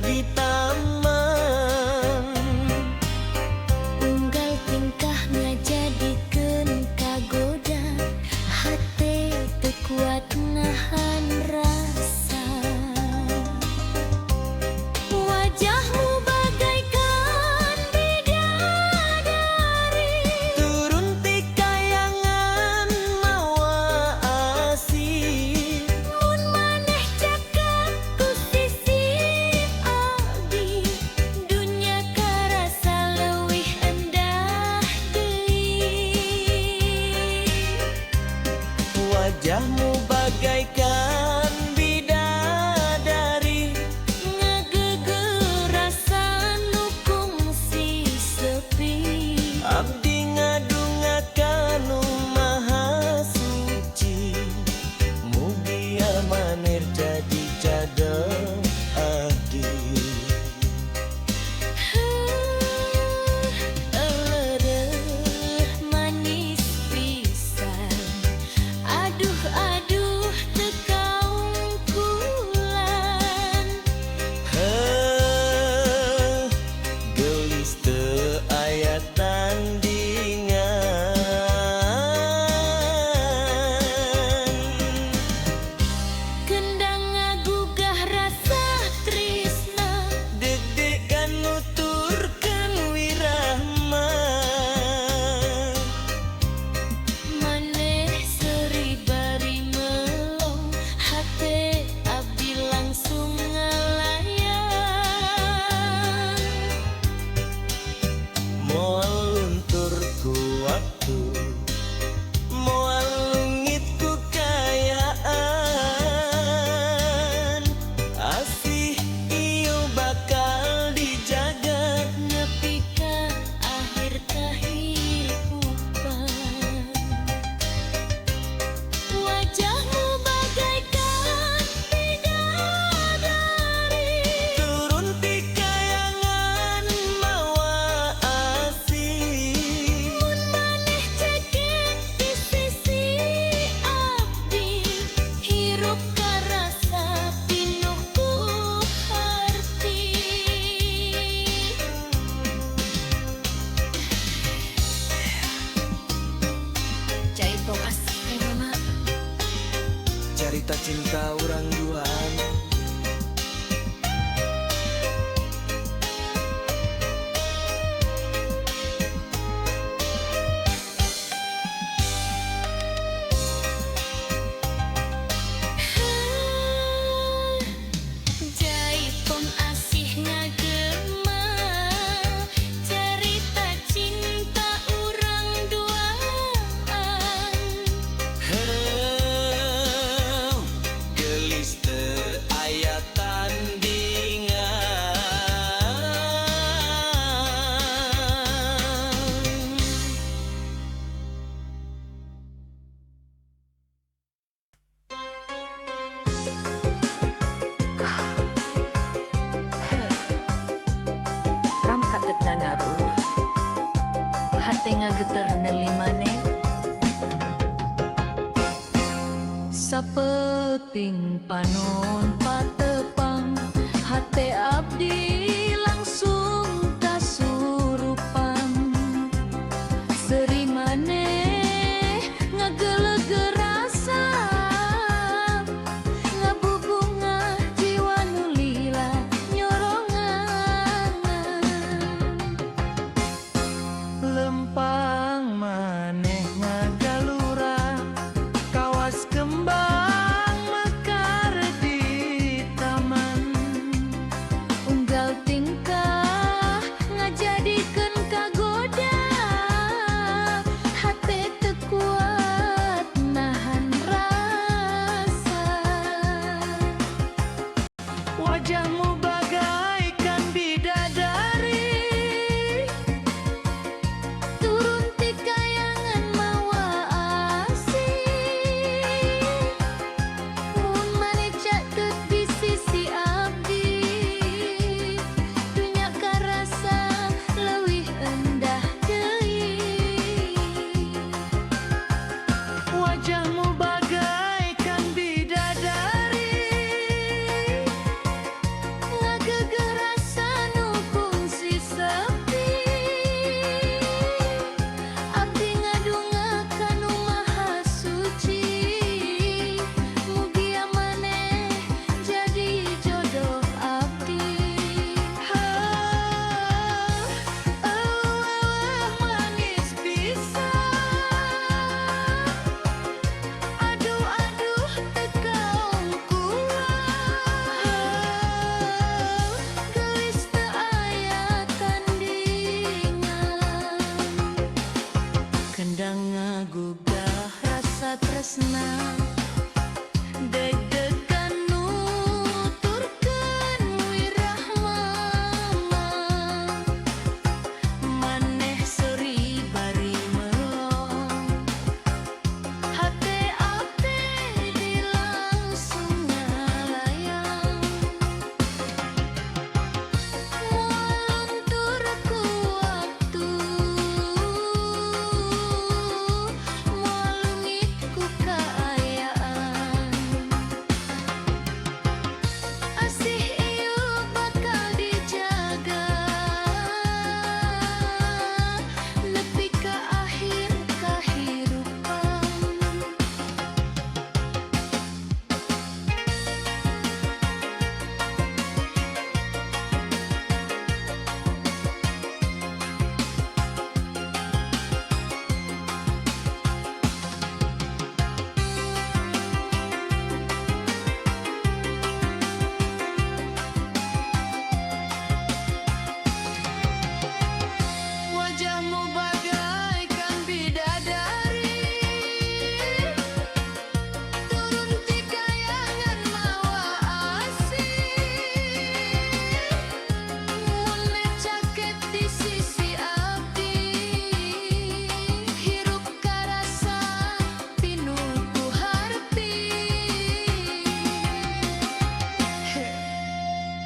di taman. Unggal tingkah ngajadikeun kagoda, hate teu kuat nahan rasa. Wajahmu bagaikan bidadari, Turun ti kayangan mawa asih. mun maneh cakap ku sisi abdi, dunya karasa leuwih endah deui. Wajahmu bagaikan bidadari, Ngageugeur rasa nu kungsi sepi. abdi ngadungakan nu maha suci. Mugi amanir jadi cadel abdi. Elereuh manis pisan, aduh aduh teu kaungkulan. Gelis teu aya tandingan. Kendang ngagugah rasa trisna, Deg-degan nuturkeun wirahma. maneh seuri bari melong, hate abdi langsung ngalayang. Moal luntur ku waktu, moal lungit ku kayaan. Asih ieu bakal dijaga. Nepi ka akhir kahirupan. Wajahmu bagaikan bidadari, Turun ti kayangan mawa asih. mun maneh cekek di sisi abdi, hirup karasa pinuh ku harti. Jaitong asih mama, Carita cinta urang duaan. jaitong asih ngagema, cerita cinta urang duaan. Gelis teu aya tandingan. Ram katetna ngaruh, hate ngageter neuli maneh. Sapeting panon patepang, hate abdi langsung kasurupan. Seri maneh ngageuleugeur rasa, ngabubungah jiwa nu lila nyorongan. Lempang maneh ngagalura, kawas kembang mekar di taman. Unggal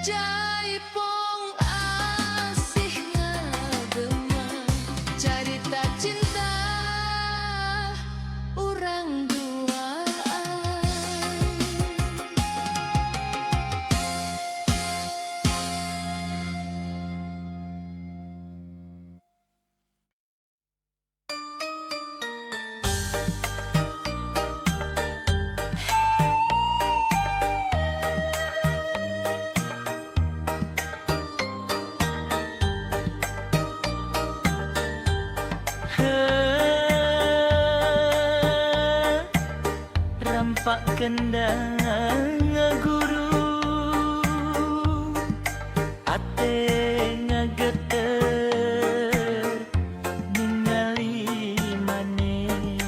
Jaipong asih ngagema carita cinta urang duaan. Rampak kendang ngaguru ate ngageter ningali maneh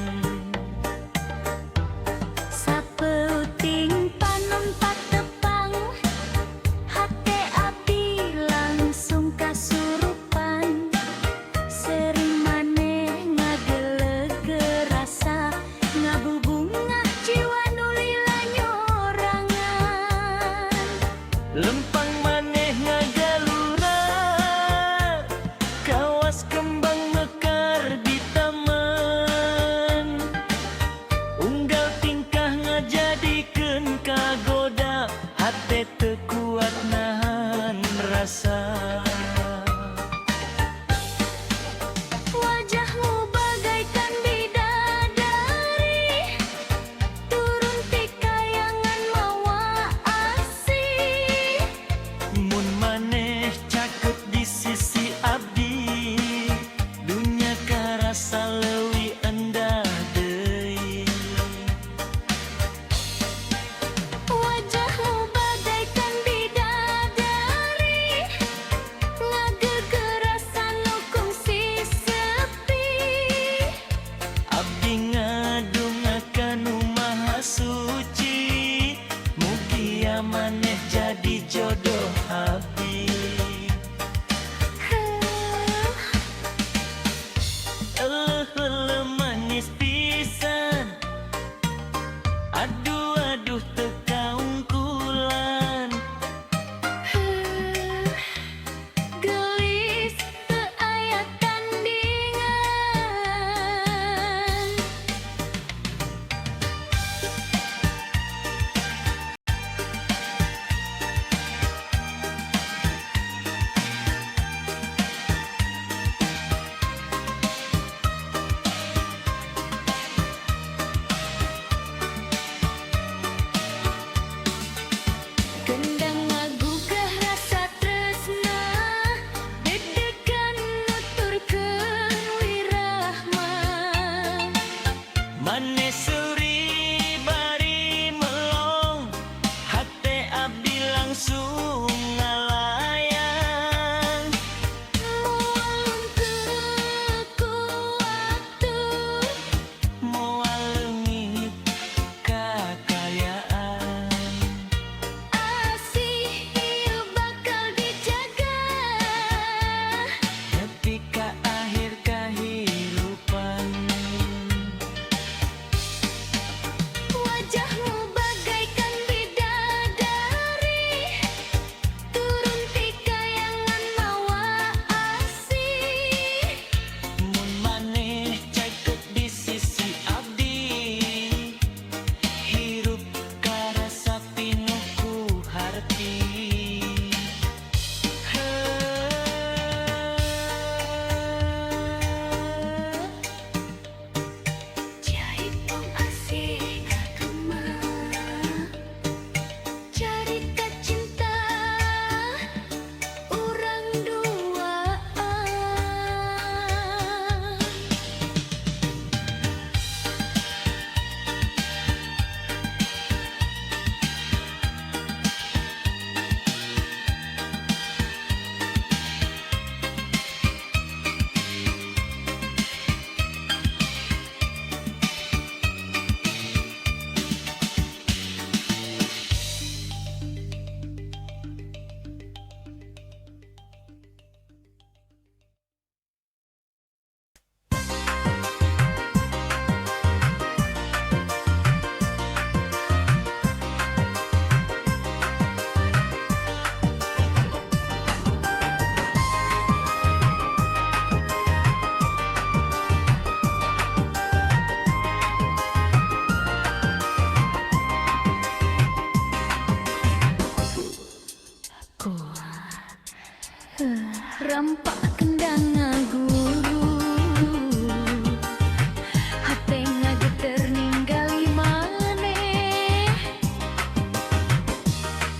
Sapeuting panon patepang hate abdi langsung kasurupan sering maneh ngageleg rasa ngabubungah jiwa nulila nyorangan lempang maneh ngagalura kawas kembang mekar di taman unggal tingkah ngajadikeun kagoda hate teu kuat nahan rasa. wajahmu bagaikan bidadari turun ti kayangan mawa asih Mun maneh caket di sisi abdi dunya karasa leuwih endah deui. wajahmu bagaikan bidadari ngagegerasan nu kungsi sepi Abdi ngadungakan nu maha suci mugia maneh jadi jodoh abdi. Rampak kendang guru hate ngageter ninggali maneh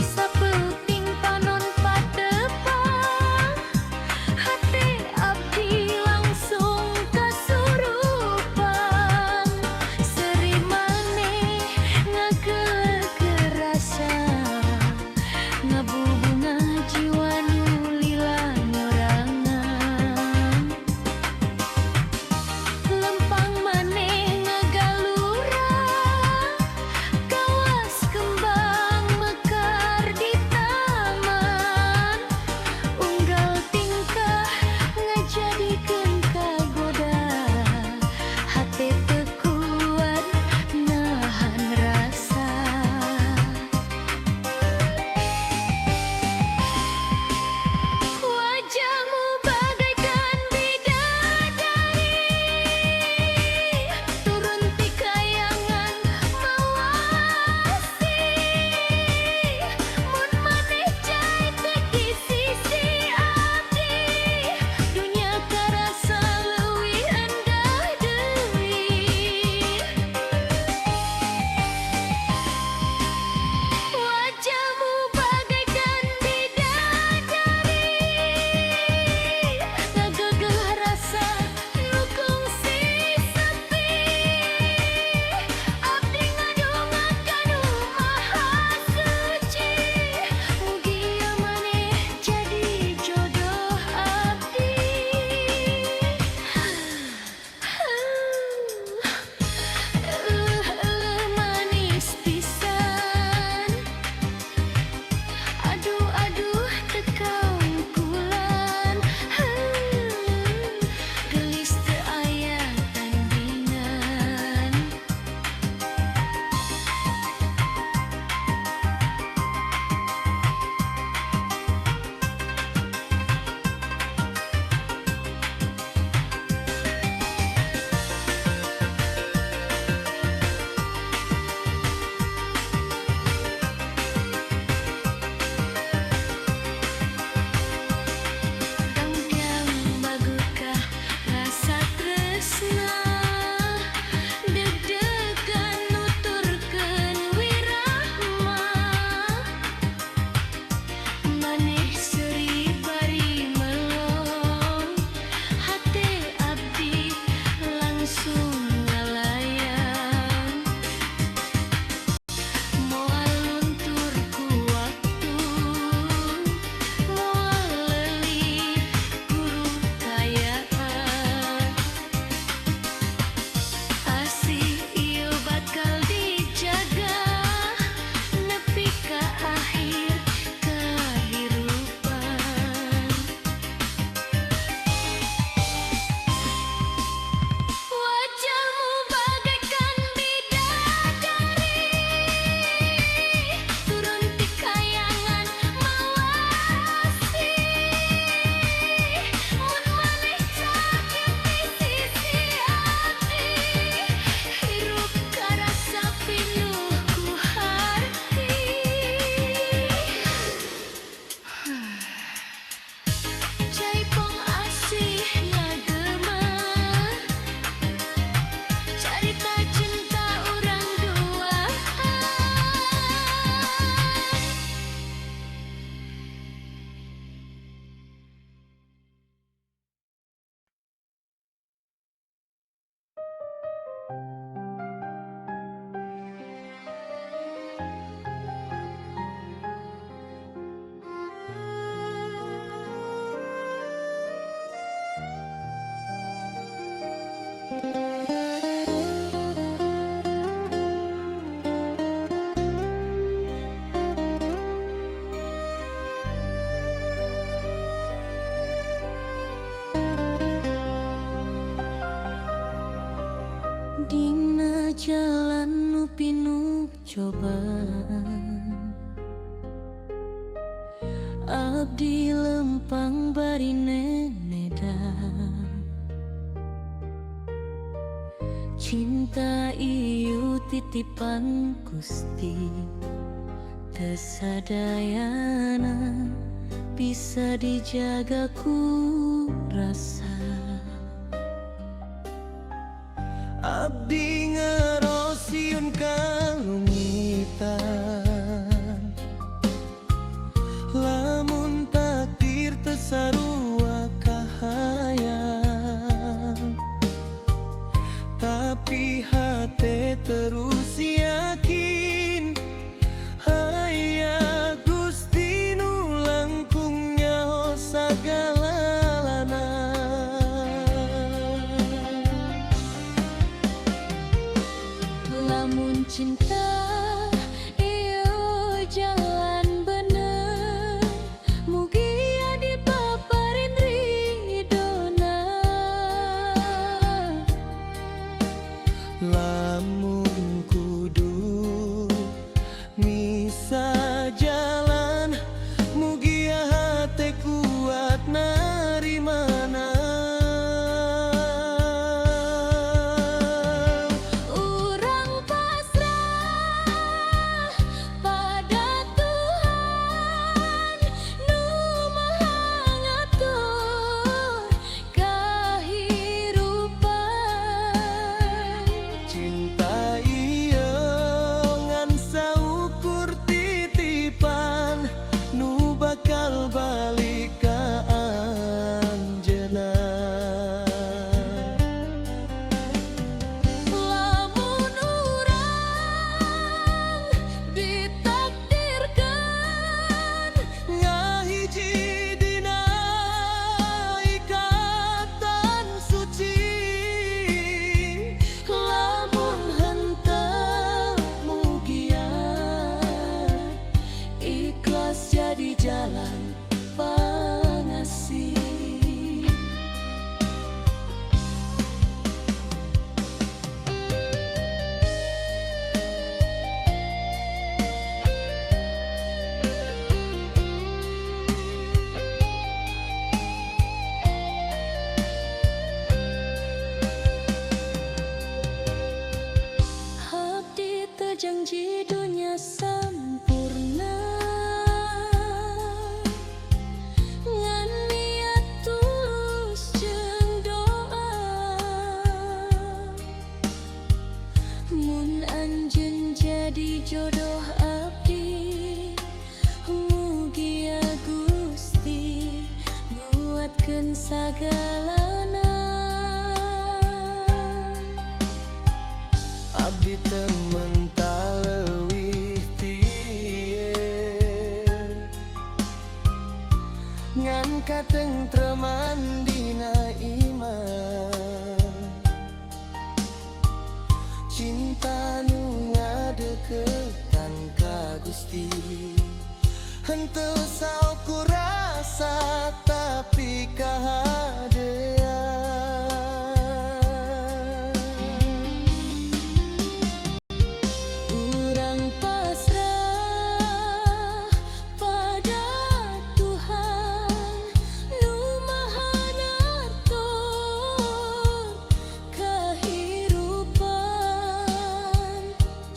sapeuting panon patepang hate abdi langsung kasurupan seri maneh ngagegerasa ngabubunga jiwa nu lila nyorangan lempang maneh ngagalura kawas kembang mekar di taman unggal tingkah ngajadikeun kagoda hate teu kuat nahan rasa wajahmu bagaikan bidadari turun ti kayangan mawasi mun maneh cai teki sisi abdi dunya karasa leuwih endah deui wajahmu bagaikan bidadari ngagegeh rasa nu kungsi sepi abdi ngadongakan nu maha suci mugi ieu maneh jadi jodoh abdi manis pisan aduh aduh tekang kulan gelis teu aya tandingan Dangdang bagukah rasa tresna deg-degan nuturkeun wirahma maneh seuri bari melong hate abdi langsung ngalayan moal luntur ku waktu moal leuli guru kayaan asih ieu bakal dijaga nepi ka akhir kahirupan wajahmu bagaikan bidadari turun ti kayangan mawasi mun maneh sakit di sisi abdi hirup karasa pinuh ku harti Jaipong asih ngagema carita cinta urang duaan dina jalan nu pinuh cobaan abdi lempang bari nenedan cinta ieu titipan Gusti teu sadayana bisa dijaga ku rasa. Abdi ngerosiun kalungitan, lamun takdir tesarua kahayang, tapi hati terus yakin aya Gusti nu langkung nyaho sagalana. Lamun cinta iyo jalan bener, mugi adi paparin ridona. Lamun kudu misa jalan, mugi hati kuat narimana. Urang pasrah pada Tuhan nu Maha ngatur kahirupan. Cinta ieu ngan saukur titipan nu bakal balik ka anjeunna. Lamun urang ditakdirkan Ngahiji dina ikatan suci, lamun henteu mugia ikhlas jadi jalan pangasih. Abdi teu janji dunia sampurna, ngan niat tulus jeung doa. Mun anjeun jadi jodoh abdi, mugia Gusti nguatkeun sagalana. abdi teu mental leuwih ti ieu, ngan katentreman dina iman. Cinta nu ngadeuketan ka Gusti, henteu saukur rasa tapi kahadean. Urang pasrah pada Tuhan nu Maha ngatur kahirupan.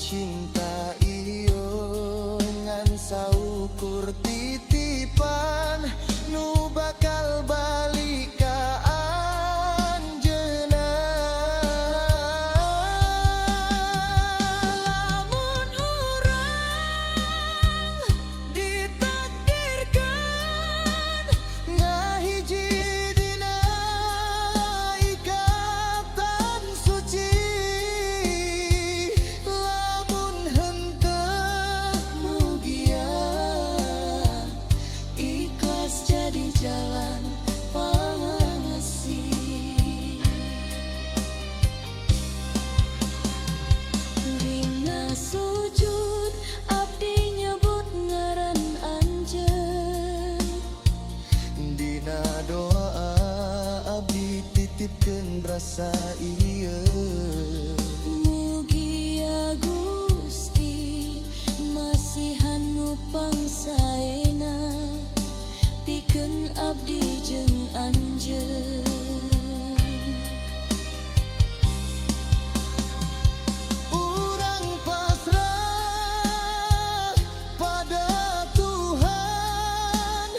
Cinta iyo ngan saukur titipan nu bakal balik ka anjeunna. Lamun urang ditakdirkan ngahiji dina ikatan suci, lamun henteu mugia Ikhlas jadi jalan pangasih. Dina sujud abdi nyebut ngaran anjeun, dina doa abdi titipkeun rasa ieu. mugia Gusti masihan nu pangsaena pikeun abdi jeung anjeun. Urang pasrah pada Tuhan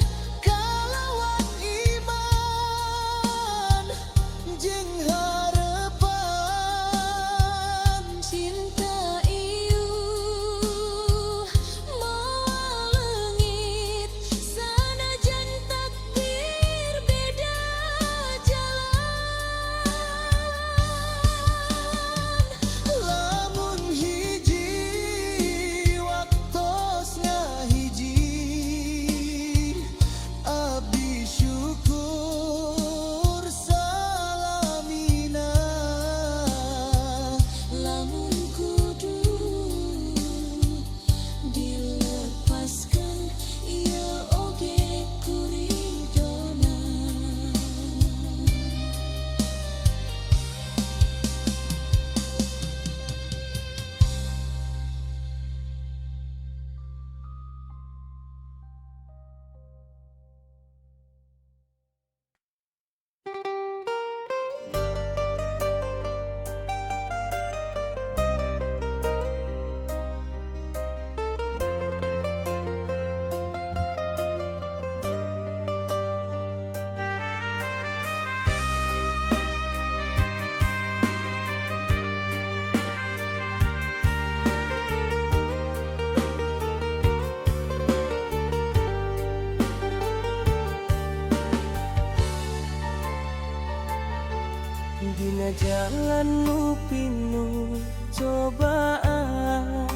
dina jalanmu pinuh cobaan,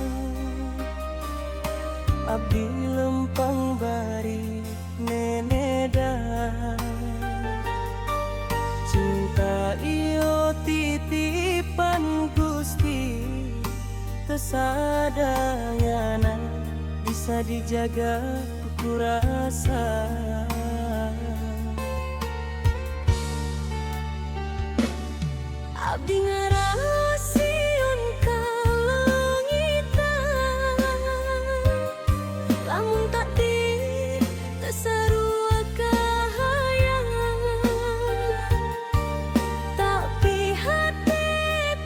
abdi lempang bari nenedan. Cinta iyo titipan Gusti, tesadayana bisa dijaga ku rasa. Abdi ngaraosieun ka leungitan, lamun takdir teu sarua kahayang, tapi hati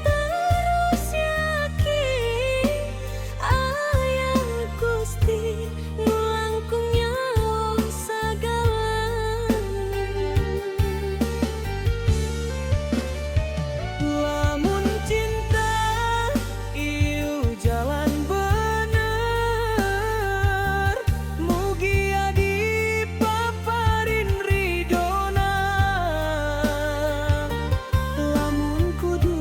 terus yakin aya Gusti nu langkung nyawa sagalan. Lamun cinta ieu jalan bener, mugia dipaparin ridona. Lamun kudu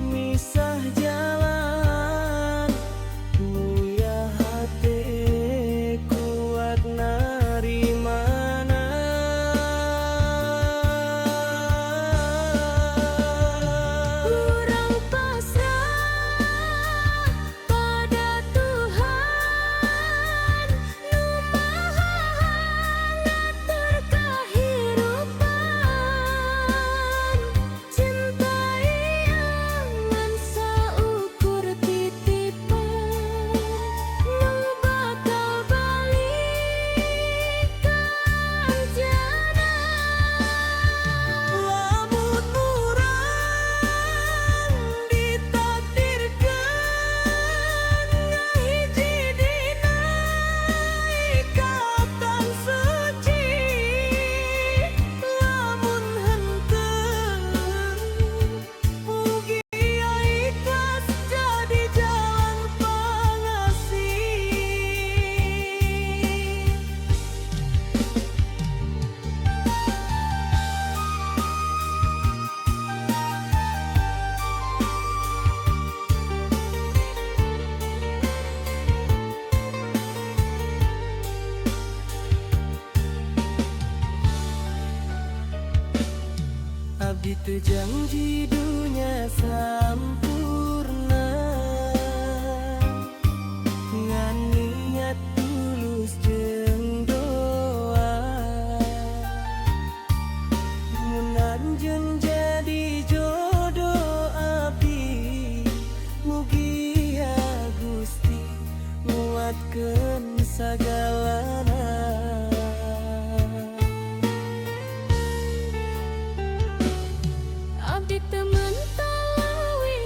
misah jalan, mulia hate kuat narimana. Kurang pasrah pada Tuhan nu maha ngatur kahirupan. Cinta iangan saukur titipan nu bakal balikan jana. Lamun urang ditakdirkeun ngahiji dina ikatan suci, lamun henteu mugia ikhlas jadi jalan pangasih. Abdi teu janji dunya sampurna, ngan niat tulus jeung doa. Mun anjeun jadi jodoh abdi, mugia Gusti nguatkeun sagalana. Abdi teu mentalawi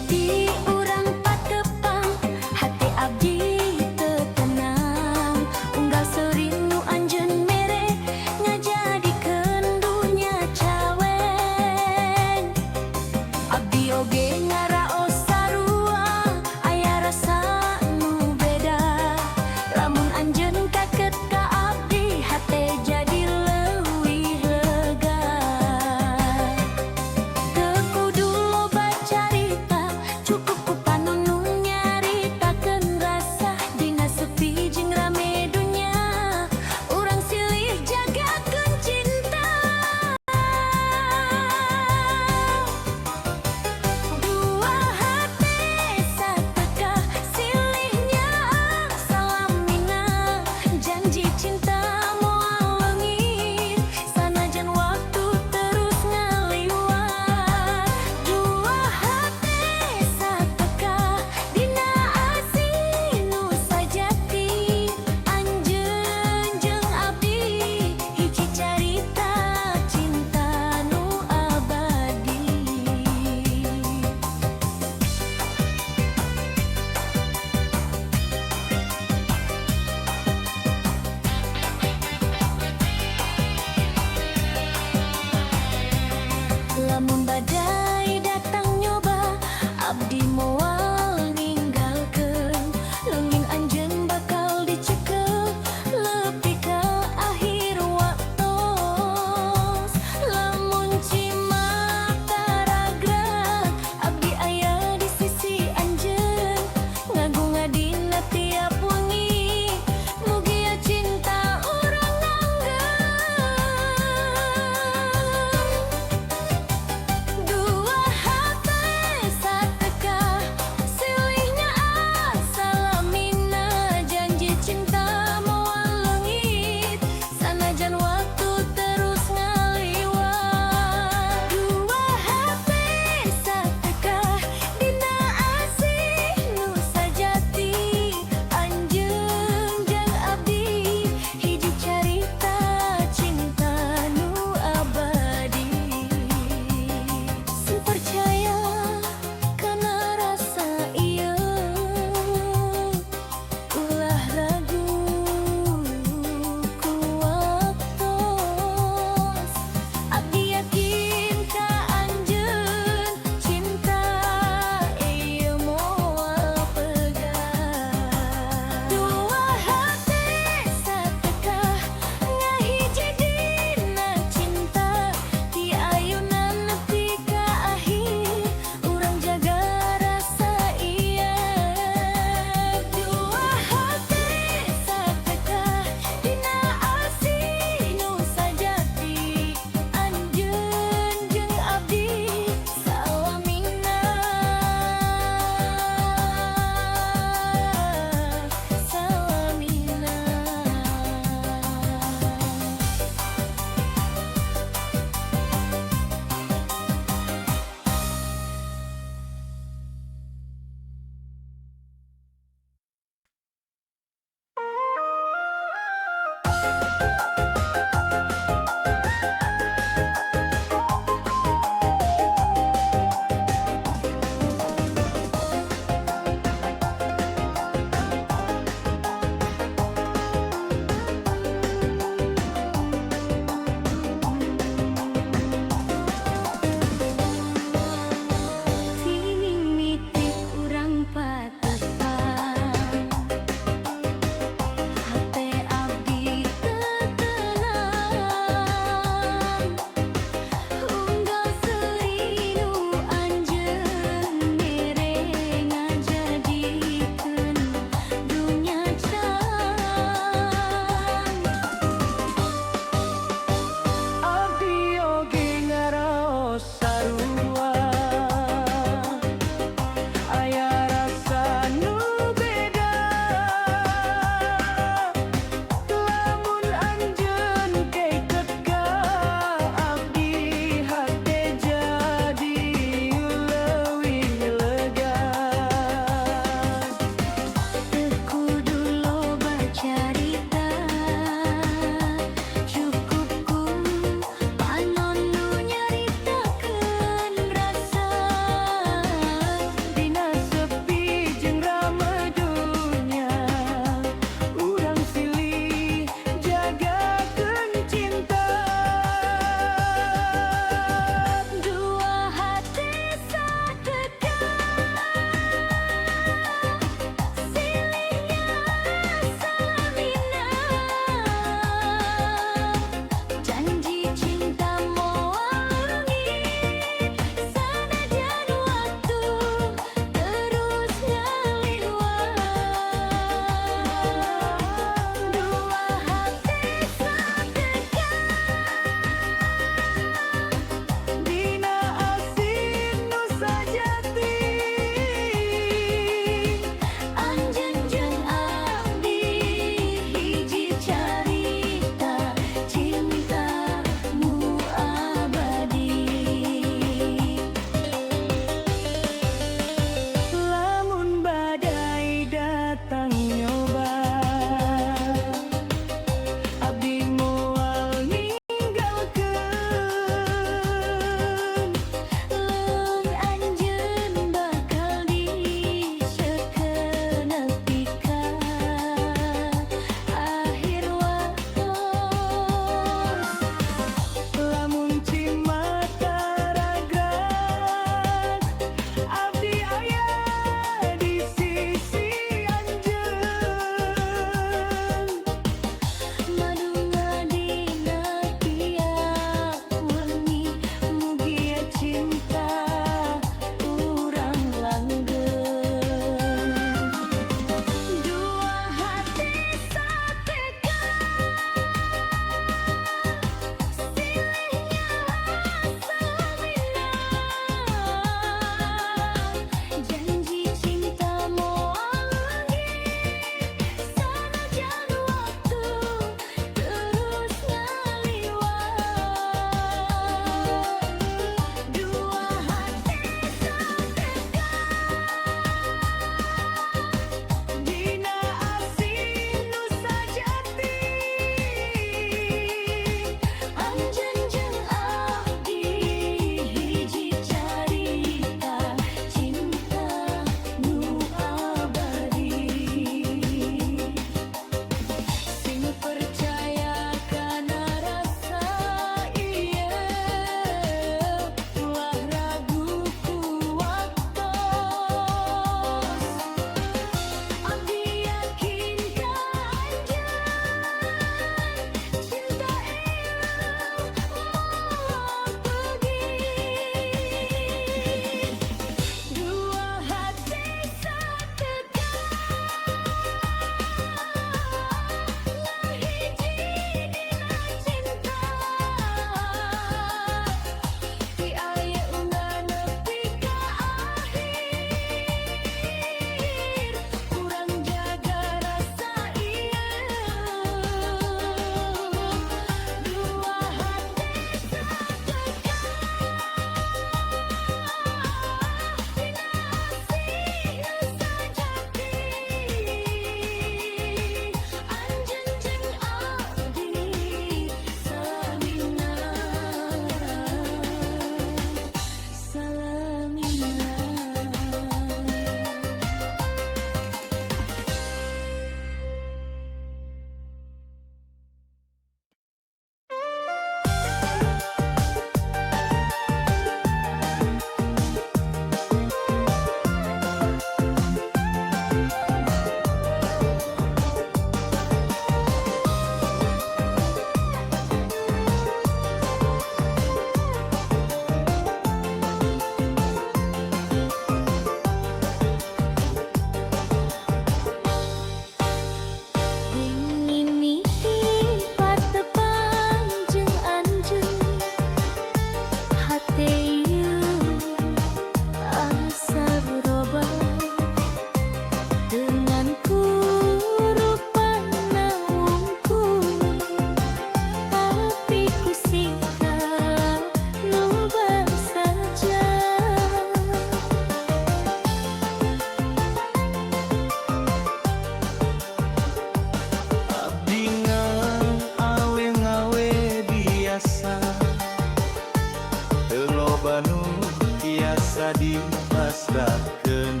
bisa dipasrahkeun.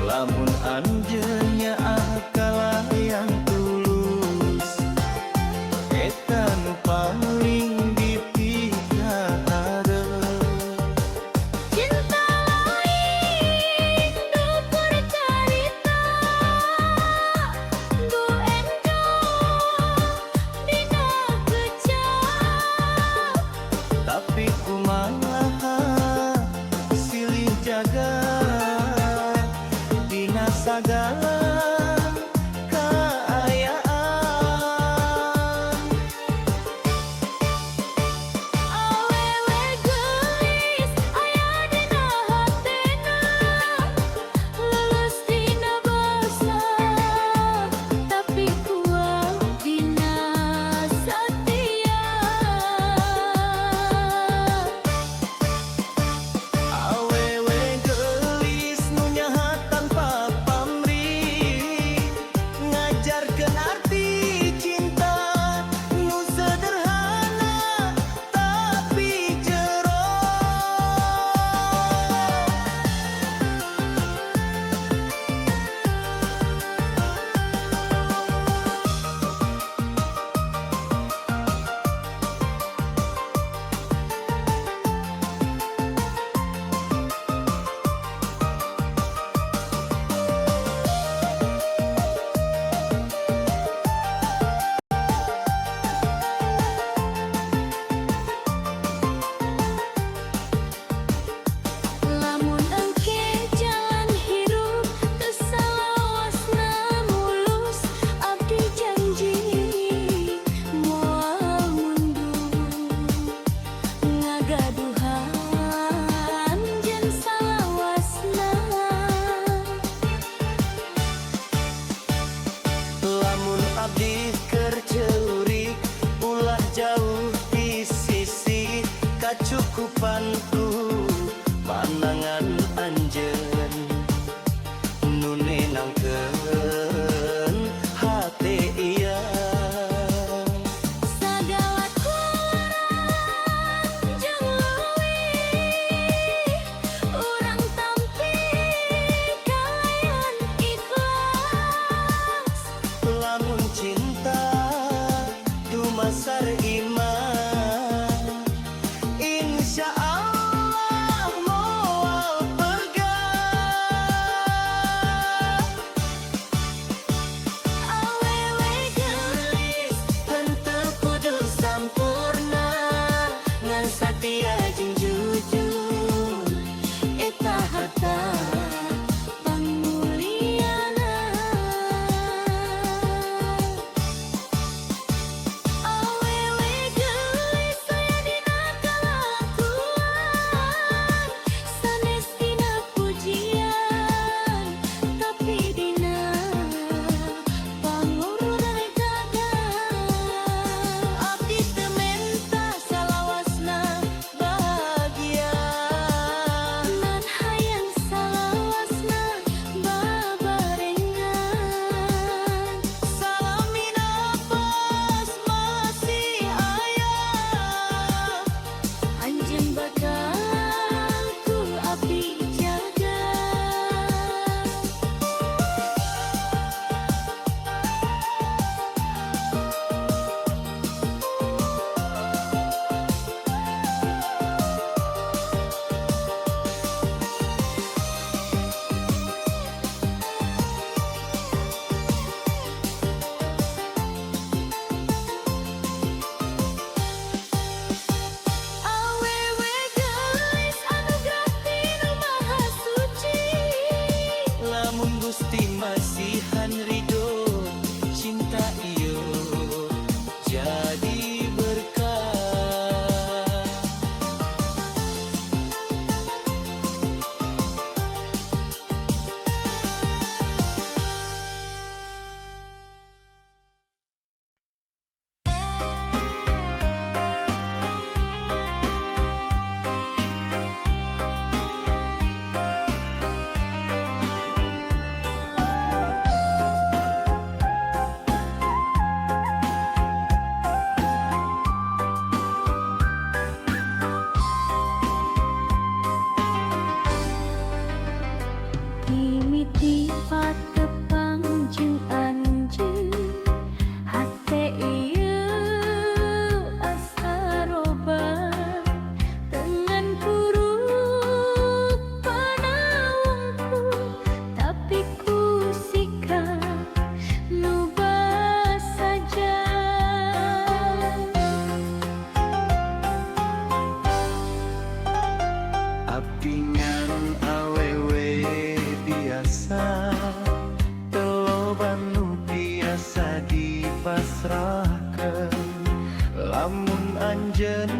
Lamun anjeunnya akalah yang tulus, eta nu paling dipihara. Cinta lain dukur carita, Bu enjong dina kecap. Tapi kumaha silih jaga dina sagala kaayaan. Awewe geulis aya dina hatena, lulus dina basa, tapi kuat dina satia. Awewe geulis nu nyaha tanpa pamrih, ngajarkeun arti cinta nu sederhana tapi jero. Lamun engke jalan hirup teu salawasna mulus, abdi janji moal mundur ngagaduhan jen salawasna. Lamun abdi keur ceurik ulah jauh di sisi, kacukupanku pandangan anjeun nu nenangkeun hate ieu. Sagala kurang jeung leuwih urang tampi kalayan ikhlas. Lamun cinta dumasar iman, insya Allah dipasrahkan, lamun anjeun